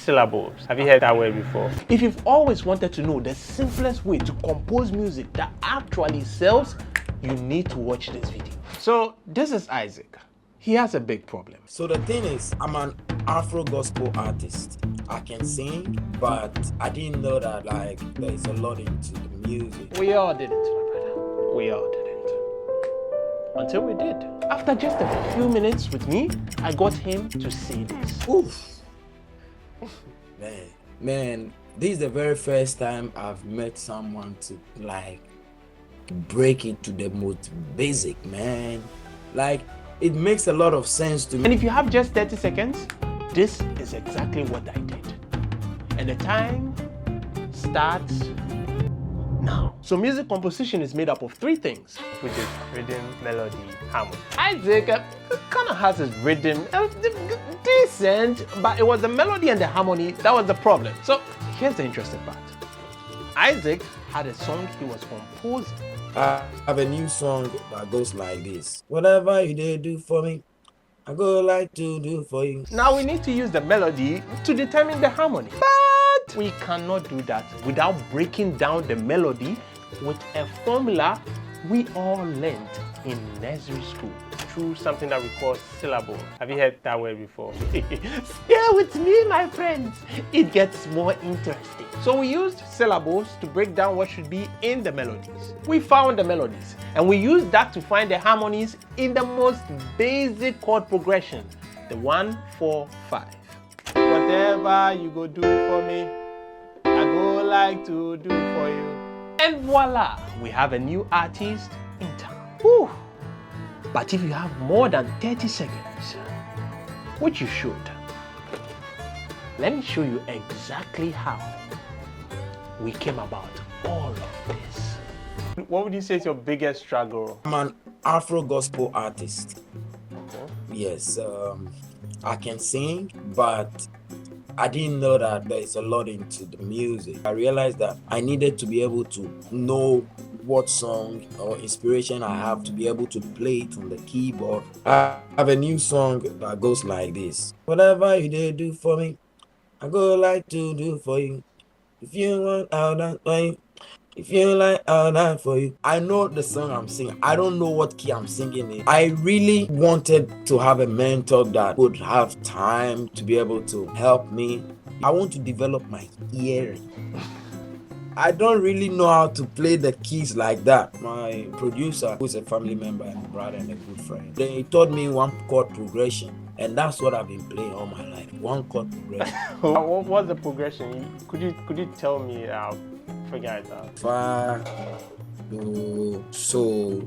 syllables. Have you heard that word before? If you've always wanted to know the simplest way to compose music that actually sells, you need to watch this video. So this is Isaac. He has a big problem. So the thing is, I'm an Afro gospel artist. I can sing, but I didn't know that like there is a lot into the music. We all didn't, my brother. We all didn't. Until we did. After just a few minutes with me, I got him to say this. Oof. Man, this is the very first time I've met someone to like break into the most basic, man. Like, it makes a lot of sense to me. And if you have just 30 seconds, this is exactly what I did. And the time starts now. So music composition is made up of three things, Which is rhythm, melody, harmony. Isaac kind of has his rhythm, decent, but it was the melody and the harmony that was the problem. So here's the interesting part. Isaac had a song he was composing. I have a new song that goes like this. Whatever you did do for me, I go like to do for you. Now we need to use the melody to determine the harmony. But we cannot do that without breaking down the melody with a formula we all learned in nursery school. Through something that we call syllable. Have you heard that word before? Stay with me, my friends. It gets more interesting. So we used syllables to break down what should be in the melodies. We found the melodies and we used that to find the harmonies in the most basic chord progression, the 1, 4, 5. Whatever you go do for me, I go like to do for you. And voila, we have a new artist in town. Whew. But if you have more than 30 seconds, which you should, let me show you exactly how we came about all of this. What would you say is your biggest struggle? I'm an Afro gospel artist. Yes, I can sing, but I didn't know that there is a lot into the music. I realized that I needed to be able to know what song or inspiration I have to be able to play it on the keyboard. I have a new song that goes like this. Whatever you did do for me, I go like to do for you. If you want, I'll dance for you. If you like, I'll dance for you. I know the song I'm singing. I don't know what key I'm singing in. I really wanted to have a mentor that would have time to be able to help me. I want to develop my hearing. I don't really know how to play the keys like that. My producer, who's a family member and a brother and a good friend, then he taught me one chord progression. And that's what I've been playing all my life. One chord progression. What was the progression? Could you tell me? I'll figure it out. Fa, do, so,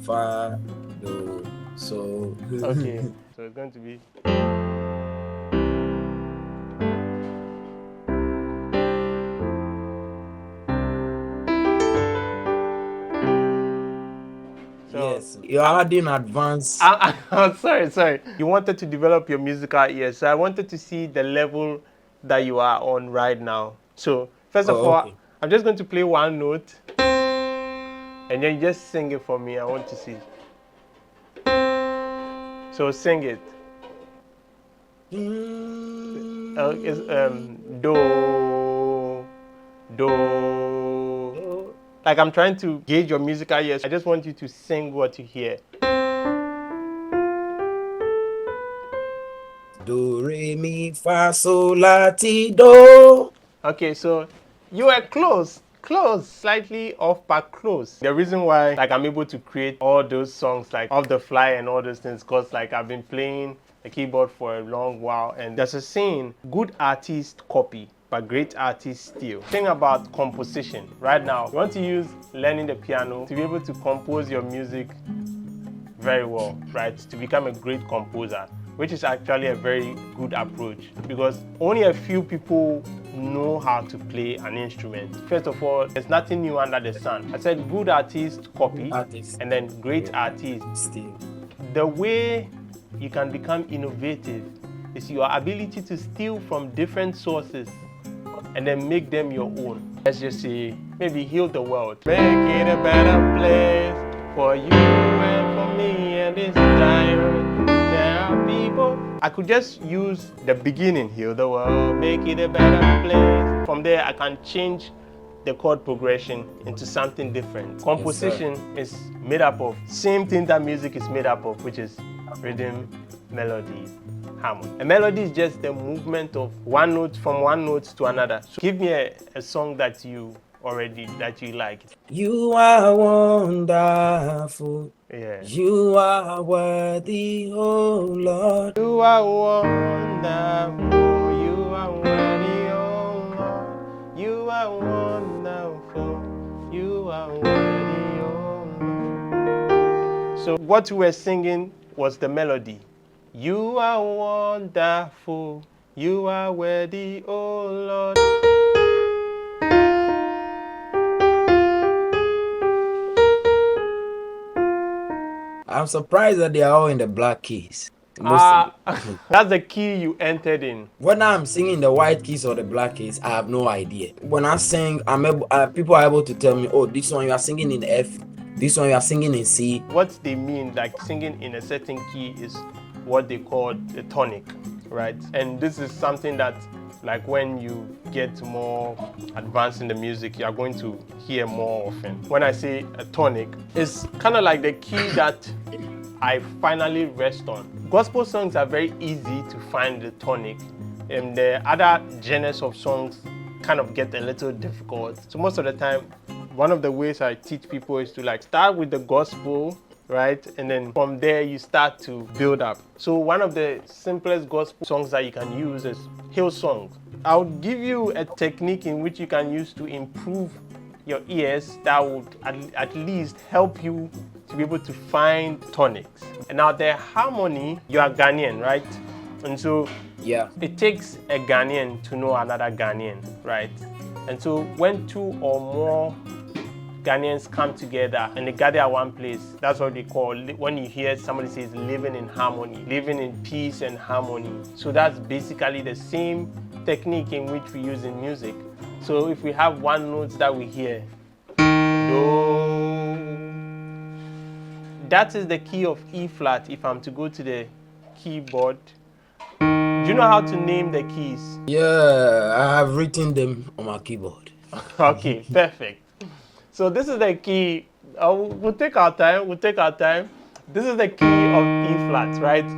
fa, do, so. Okay, so it's going to be. Yes, you're adding advanced. Sorry. You wanted to develop your musical ears, so I wanted to see the level that you are on right now. So first of all, okay. I'm just going to play one note, and then you just sing it for me. I want to see. So sing it. It's do. Like I'm trying to gauge your musical ears. I just want you to sing what you hear. Do, re, mi, fa, sol, la, ti, do. Okay, so you were close, slightly off, but close. The reason why like I'm able to create all those songs like off the fly and all those things, cause like I've been playing the keyboard for a long while, and there's a saying: good artists copy, but great artists steal. Think about composition. Right now, you want to use learning the piano to be able to compose your music very well, right? To become a great composer, which is actually a very good approach because only a few people know how to play an instrument. First of all, there's nothing new under the sun. I said good artists copy, and then great artists steal. The way you can become innovative is your ability to steal from different sources and then make them your own. Let's just say, maybe heal the world. Make it a better place for you and for me and this time. There are people. I could just use the beginning, heal the world, make it a better place. From there, I can change the chord progression into something different. Composition is made up of same thing that music is made up of, which is rhythm, melody, harmony. A melody is just the movement of one note from one note to another. So give me a song that you like. You are wonderful. Yeah. You are worthy, oh Lord. You are wonderful. You are worthy, oh Lord. You are wonderful. You are worthy, oh Lord. So what we were singing was the melody. You are wonderful. You are worthy, oh Lord. I'm surprised that they are all in the black keys. That's the key you entered in. When I'm singing the white keys or the black keys, I have no idea. When I sing, people are able to tell me, oh, this one you are singing in F, this one you are singing in C. What they mean, like singing in a certain key, is what they call a tonic, right? And this is something that, like, when you get more advanced in the music, you are going to hear more often. When I say a tonic, it's kind of like the key that I finally rest on. Gospel songs are very easy to find the tonic, and the other genres of songs kind of get a little difficult. So most of the time, one of the ways I teach people is to like start with the gospel, right? And then from there you start to build up. So one of the simplest gospel songs that you can use is hill songs. I'll give you a technique in which you can use to improve your ears that would at least help you to be able to find tonics. And now the harmony, you are Ghanaian, right? And so Yeah. it takes a Ghanaian to know another Ghanaian, right? And so when two or more Ghanaians come together and they gather at one place, that's what they call, when you hear somebody says living in harmony, living in peace and harmony. So that's basically the same technique in which we use in music. So if we have one note that we hear, do, that is the key of E flat. If I'm to go to the keyboard, do you know how to name the keys? Yeah, I have written them on my keyboard. Okay, perfect. So this is the key. We'll take our time. This is the key of E flat, right?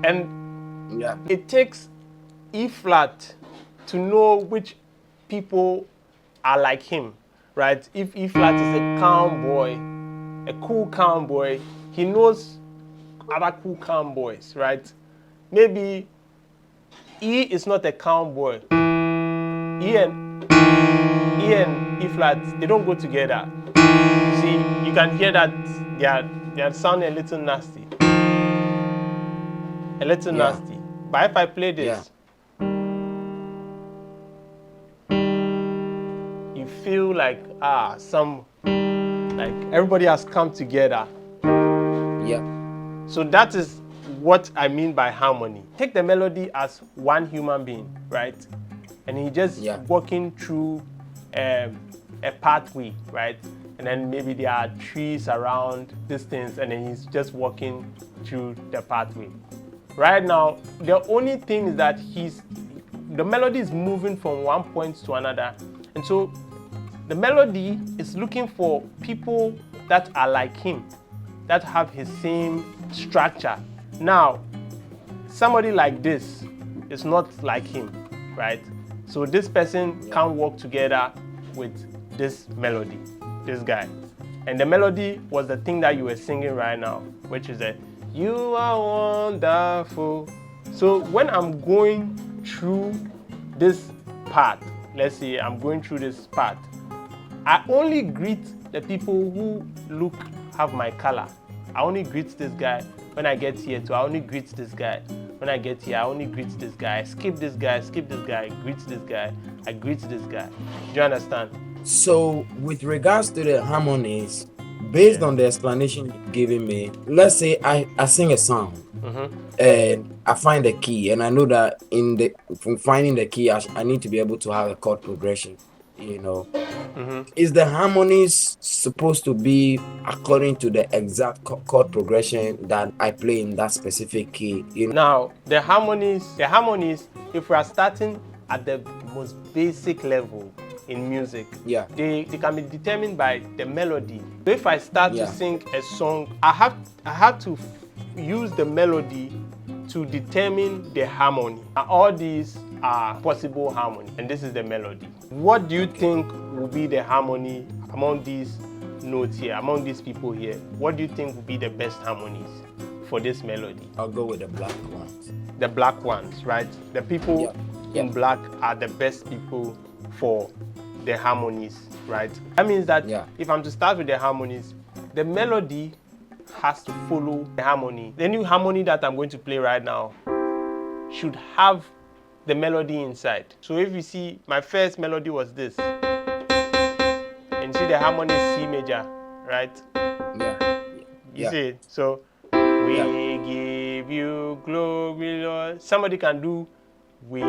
And Yeah. it takes E flat to know which people are like him, right? If E flat is a calm boy, a cool calm boy, he knows other cool calm boys, right? Maybe E is not a calm boy. E and E flat, they don't go together. You see, you can hear that they are sounding a little nasty. A little nasty. But if I play this, you feel like like everybody has come together. Yeah. So that is what I mean by harmony. Take the melody as one human being, right? And he just walking through a pathway, right? And then maybe there are trees around these things, and then he's just walking through the pathway. Right now, the only thing is that the melody is moving from one point to another. And so the melody is looking for people that are like him, that have his same structure. Now, somebody like this is not like him, right? So this person can't work together with this melody, this guy. And the melody was the thing that you were singing right now, which is that you are wonderful. So when I'm going through this part, let's say I'm going through this part, I only greet the people who have my color. I only greet this guy. When I get here too, I only greet this guy. When I get here, I only greet this guy. I skip this guy, greet this guy, I greet this guy. Do you understand? So with regards to the harmonies, based on the explanation you've given me, let's say I sing a song and I find the key, and I know that from finding the key, I need to be able to have a chord progression Is the harmonies supposed to be according to the exact chord progression that I play in that specific key? Now, the harmonies, if we are starting at the most basic level in music, Yeah. they can be determined by the melody. So if I start to Yeah. sing a song, I have to use the melody to determine the harmony. And all these are possible harmony, and this is the melody. What do you think will be the harmony among these notes here, among these people here? What do you think will be the best harmonies for this melody? I'll go with the black ones. The black ones, right? The people in black are the best people for the harmonies, right? That means that if I'm to start with the harmonies, the melody has to follow the harmony. The new harmony that I'm going to play right now should have the melody inside. So if you see, my first melody was this, and see the harmony is C major, right? You see it? So we give you glory, Lord. Somebody can do we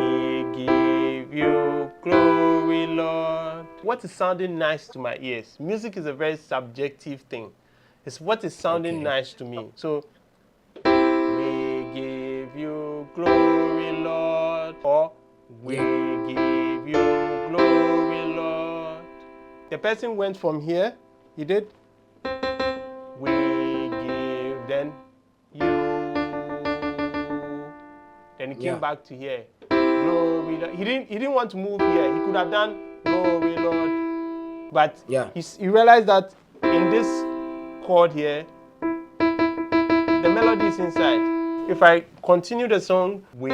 give you glory, Lord. What is sounding nice to my ears? Music is a very subjective thing. It's what is sounding nice to me. So we give you glory, Lord, or we give you glory, Lord. The person went from here, he did we give, then you, then he came back to here, glory, Lord. He didn't want to move here. He could have done glory, Lord, but he realized that in this chord here, the melody is inside. If I continue the song, we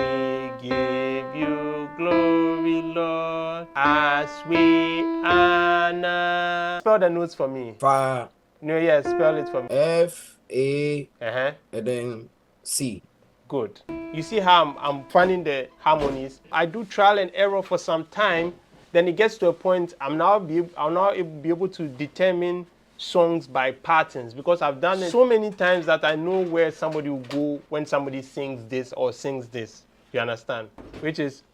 give you glory, Lord, as we honor. Spell the notes for me. Fa. No, yeah, spell it for me. F, A, and then C. Good. You see how I'm finding the harmonies. I do trial and error for some time. Then it gets to a point I'll now be able to determine songs by patterns, because I've done it so many times that I know where somebody will go when somebody sings this or sings this. You understand? Which is,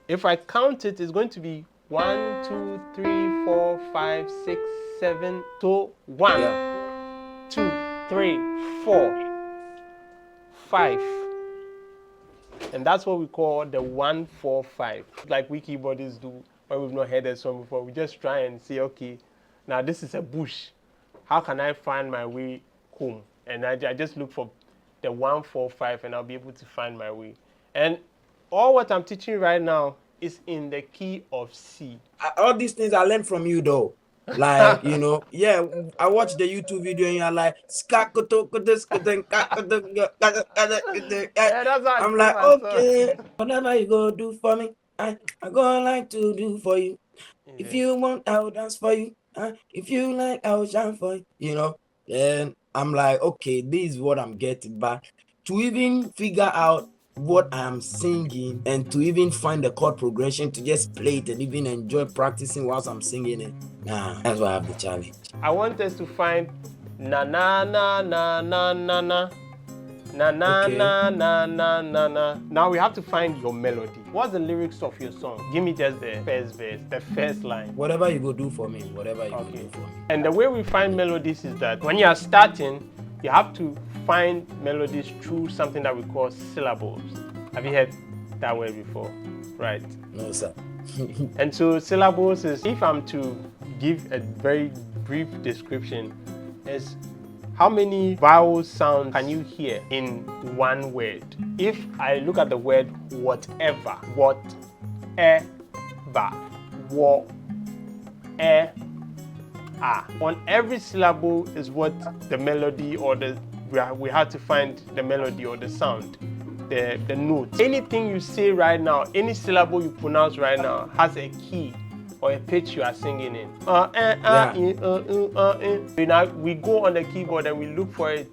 if I count it, it's going to be 1, 2, 3, 4, 5, 6, 7. So 1, 2, 3, 4, 5. And that's what we call the 1, 4, 5. Like we keyboardists do when we've not heard a song before. We just try and say, okay, now this is a bush. How can I find my way home? And I just look for the 1, 4, 5, and I'll be able to find my way. And all what I'm teaching right now is in the key of C. All these things I learned from you, though. Like, I watched the YouTube video and you're like, I'm like, okay, whatever you go do for me, I go like to do for you. If you want, I will dance for you. If you like, I will shine for you. And I'm like, okay, this is what I'm getting back. To even figure out what I'm singing and to even find the chord progression to just play it and even enjoy practicing whilst I'm singing it. That's why I have the challenge. I want us to find na na na na na na na na na na na na na na. Now we have to find your melody. What's the lyrics of your song? Give me just the first verse, the first line. Whatever you go do for me, whatever you go do for me. And the way we find melodies is that when you are starting, you have to find melodies through something that we call syllables. Have you heard that word before? Right. No, sir. And so syllables is, if I'm to give a very brief description, is how many vowel sounds can you hear in one word? If I look at the word whatever, on every syllable is what the melody or we have to find the melody or the sound, the note. Anything you say right now, any syllable you pronounce right now has a key or a pitch you are singing in. Now we go on the keyboard and we look for it.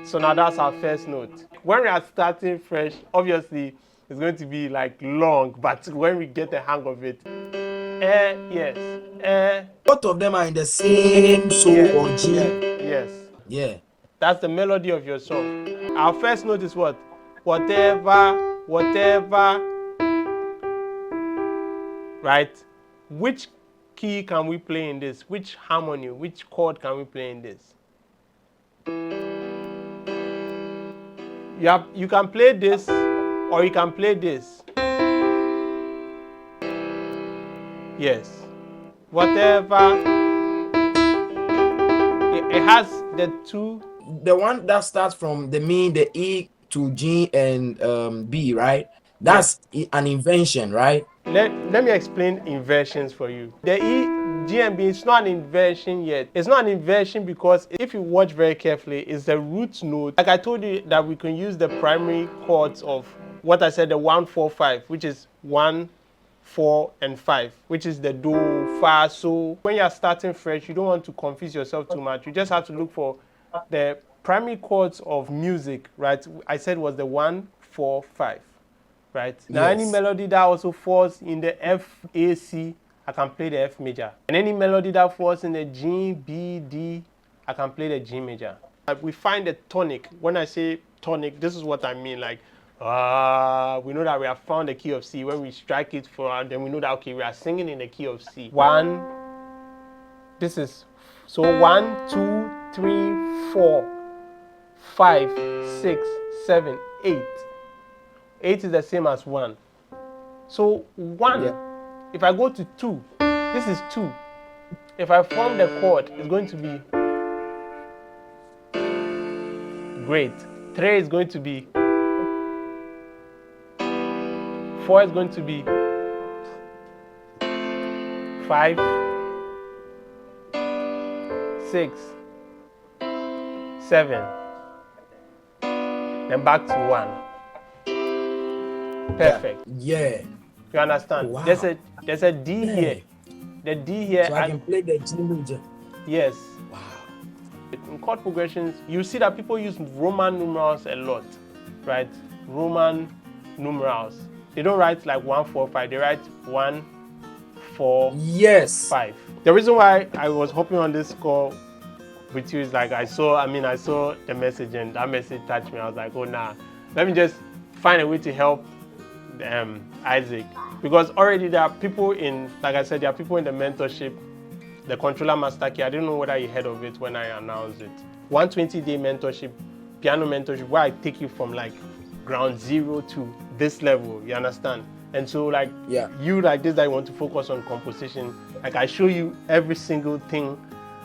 So now that's our first note. When we are starting fresh, obviously It's going to be like long, but when we get the hang of it, yes, Both of them are in the same so or G. yes. Yeah. That's the melody of your song. Our first note is what? Whatever, whatever. Right? Which key can we play in this? Which harmony, which chord can we play in this? You can play this or you can play this. Yes. Whatever. It has the two. The one that starts from the E to G and B, right? That's an invention, right? Let me explain inversions for you. The E, G, and B is not an inversion yet. It's not an inversion because if you watch very carefully, it's the root note. Like I told you that we can use the primary chords of what I said, the 1, 4, 5, which is 1, 4, and 5, which is the do, fa, so. When you're starting fresh, you don't want to confuse yourself too much. You just have to look for the primary chords of music, right? I said was the 1, 4, 5. Right? Now, any melody that also falls in the F, A, C, I can play the F major. And any melody that falls in the G, B, D, I can play the G major. We find the tonic. When I say tonic, this is what I mean. Like, we know that we have found the key of C. When we strike it for, then we know that, okay, we are singing in the key of C. This is, so 1, 2, 3, 4, 5, 6, 7, 8. 8 is the same as 1. So 1, if I go to 2, this is 2. If I form the chord, it's going to be great. 3 is going to be, 4 is going to be 5, 6, 7, then back to 1. Perfect. Yeah. You understand? Wow. There's a D here. The D here. So I can play the G major. Yes. Wow. In chord progressions, you see that people use Roman numerals a lot, right? Roman numerals. They don't write like 1, 4, 5. They write 1, 4, yes, 5. The reason why I was hopping on this call with you is like I saw the message and that message touched me. I was like, oh nah, let me just find a way to help Isaac, because already there are people in, like I said, there are people in the mentorship, the controller master key. I didn't know whether you heard of it when I announced it. 120-day mentorship, piano mentorship, where I take you from like ground zero to this level. You understand? And so like you like this that you want to focus on composition, like I show you every single thing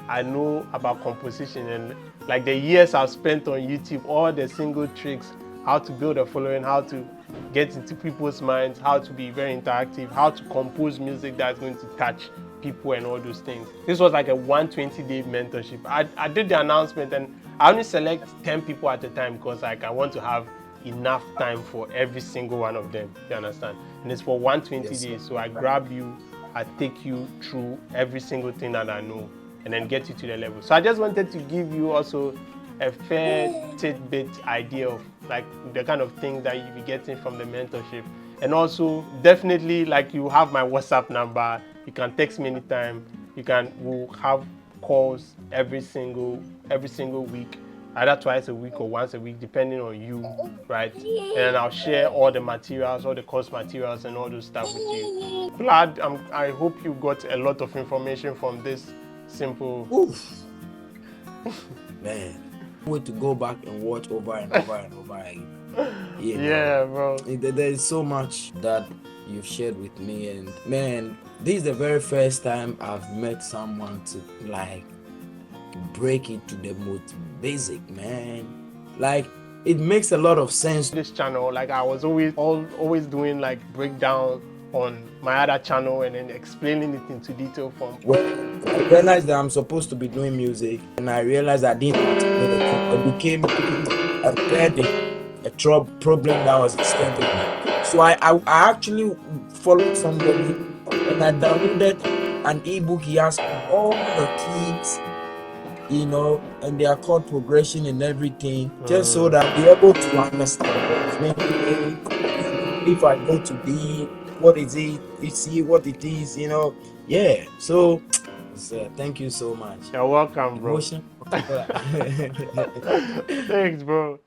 I know about composition and like the years I've spent on YouTube, all the single tricks, how to build a following, how to get into people's minds, how to be very interactive, how to compose music that's going to touch people and all those things. This was like a 120-day mentorship. I did the announcement and I only select 10 people at a time because like I want to have enough time for every single one of them. You understand? And it's for 120 days. So I grab you, I take you through every single thing that I know and then get you to the level. So I just wanted to give you also a fair tidbit idea of like the kind of things that you'll be getting from the mentorship. And also definitely like you have my WhatsApp number, you can text me anytime, we'll have calls every single week, either twice a week or once a week depending on you, right? And I'll share all the materials, all the course materials and all those stuff with you. Glad, I hope you got a lot of information from this simple. Man, way to go back and watch over and over and over again. Yeah, bro. There is so much that you've shared with me, and man, this is the very first time I've met someone to like break it to the most basic, man. Like it makes a lot of sense. This channel, like I was always doing like breakdown on my other channel and then explaining it into detail form. When I realized that I'm supposed to be doing music, and I realized I didn't, it became a problem that was extended. So I actually followed somebody and I downloaded an ebook. He asked all the keys, you know, and their chord progression and everything, just so that they're able to understand. if I go to B, what is it? You see what it is, you know? Yeah. So, thank you so much. You're welcome, bro. Emotion. Okay, Thanks, bro.